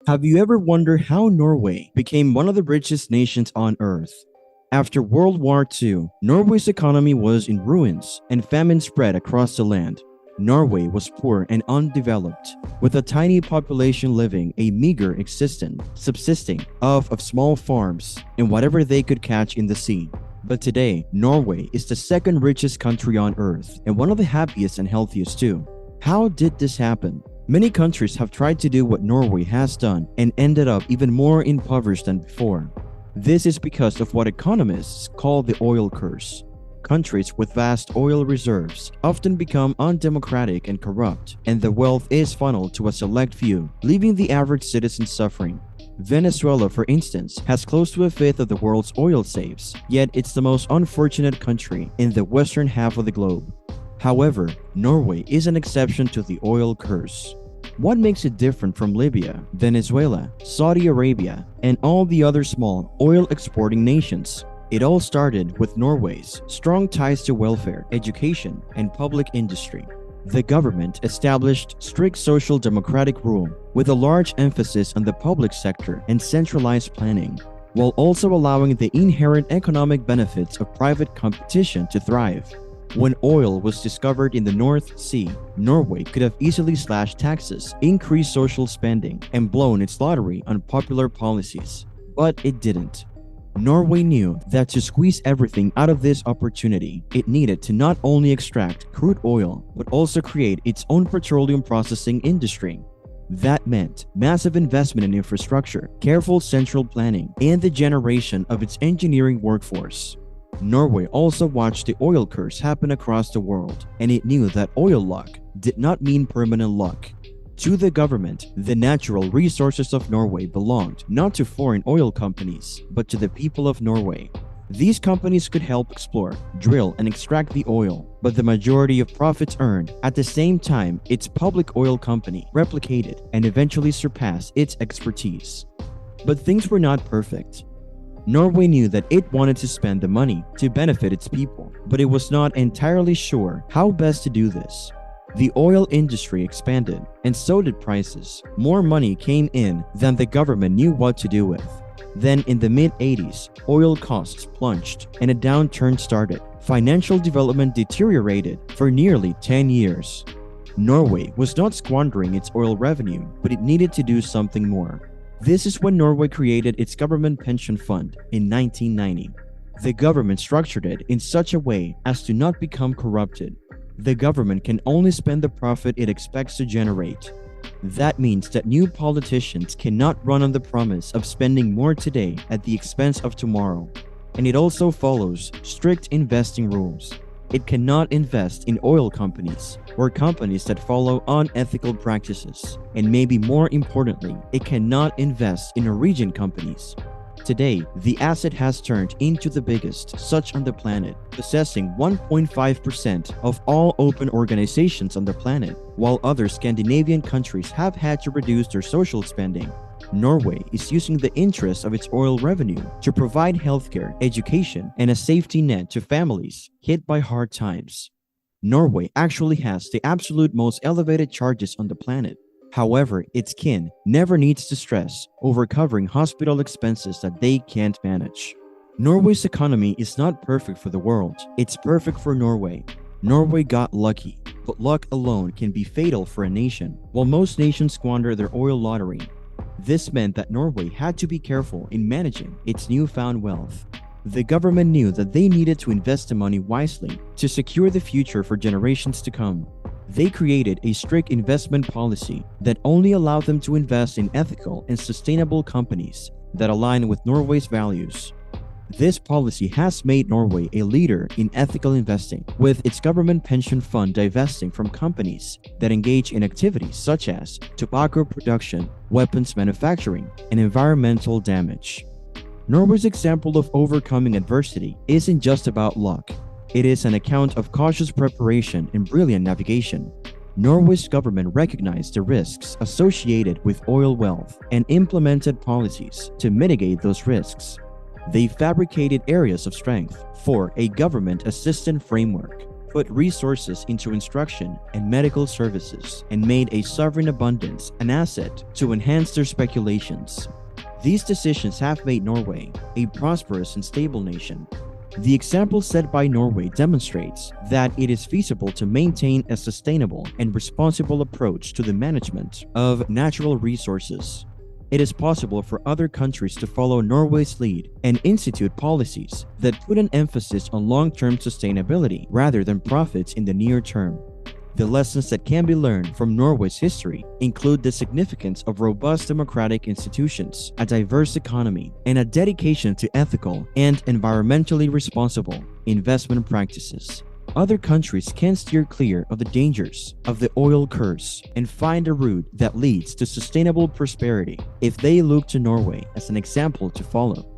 Have you ever wondered how Norway became one of the richest nations on earth? After World War II, Norway's economy was in ruins and famine spread across the land. Norway was poor and undeveloped, with a tiny population living a meager existence, subsisting off of small farms and whatever they could catch in the sea. But today, Norway is the second richest country on earth and one of the happiest and healthiest too. How did this happen? Many countries have tried to do what Norway has done and ended up even more impoverished than before. This is because of what economists call the oil curse. Countries with vast oil reserves often become undemocratic and corrupt, and the wealth is funneled to a select few, leaving the average citizen suffering. Venezuela, for instance, has close to a fifth of the world's oil safes, yet it's the most unfortunate country in the western half of the globe. However, Norway is an exception to the oil curse. What makes it different from Libya, Venezuela, Saudi Arabia, and all the other small oil exporting nations? It all started with Norway's strong ties to welfare, education, and public industry. The government established strict social democratic rule with a large emphasis on the public sector and centralized planning, while also allowing the inherent economic benefits of private competition to thrive. When oil was discovered in the North Sea, Norway could have easily slashed taxes, increased social spending, and blown its lottery on popular policies. But it didn't. Norway knew that to squeeze everything out of this opportunity, it needed to not only extract crude oil, but also create its own petroleum processing industry. That meant massive investment in infrastructure, careful central planning, and the generation of its engineering workforce. Norway also watched the oil curse happen across the world, and it knew that oil luck did not mean permanent luck. To the government, the natural resources of Norway belonged not to foreign oil companies, but to the people of Norway. These companies could help explore, drill, and extract the oil, but the majority of profits earned. At the same time, its public oil company replicated and eventually surpassed its expertise. But things were not perfect. Norway knew that it wanted to spend the money to benefit its people, but it was not entirely sure how best to do this. The oil industry expanded, and so did prices. More money came in than the government knew what to do with. Then in the mid-80s, oil costs plunged and a downturn started. Financial development deteriorated for nearly 10 years. Norway was not squandering its oil revenue, but it needed to do something more. This is when Norway created its government pension fund in 1990. The government structured it in such a way as to not become corrupted. The government can only spend the profit it expects to generate. That means that new politicians cannot run on the promise of spending more today at the expense of tomorrow. And it also follows strict investing rules. It cannot invest in oil companies or companies that follow unethical practices. And maybe more importantly, it cannot invest in Norwegian companies. Today, the asset has turned into the biggest such on the planet, possessing 1.5% of all open organizations on the planet, while other Scandinavian countries have had to reduce their social spending. Norway is using the interest of its oil revenue to provide healthcare, education, and a safety net to families hit by hard times. Norway actually has the absolute most elevated charges on the planet. However, its kin never needs to stress over covering hospital expenses that they can't manage. Norway's economy is not perfect for the world, it's perfect for Norway. Norway got lucky, but luck alone can be fatal for a nation, while most nations squander their oil lottery. This meant that Norway had to be careful in managing its newfound wealth. The government knew that they needed to invest the money wisely to secure the future for generations to come. They created a strict investment policy that only allowed them to invest in ethical and sustainable companies that align with Norway's values. This policy has made Norway a leader in ethical investing, with its government pension fund divesting from companies that engage in activities such as tobacco production, weapons manufacturing, and environmental damage. Norway's example of overcoming adversity isn't just about luck. It is an account of cautious preparation and brilliant navigation. Norway's government recognized the risks associated with oil wealth and implemented policies to mitigate those risks. They fabricated areas of strength for a government assistance framework, put resources into instruction and medical services, and made a sovereign abundance an asset to enhance their speculations. These decisions have made Norway a prosperous and stable nation. The example set by Norway demonstrates that it is feasible to maintain a sustainable and responsible approach to the management of natural resources. It is possible for other countries to follow Norway's lead and institute policies that put an emphasis on long-term sustainability rather than profits in the near term. The lessons that can be learned from Norway's history include the significance of robust democratic institutions, a diverse economy, and a dedication to ethical and environmentally responsible investment practices. Other countries can steer clear of the dangers of the oil curse and find a route that leads to sustainable prosperity if they look to Norway as an example to follow.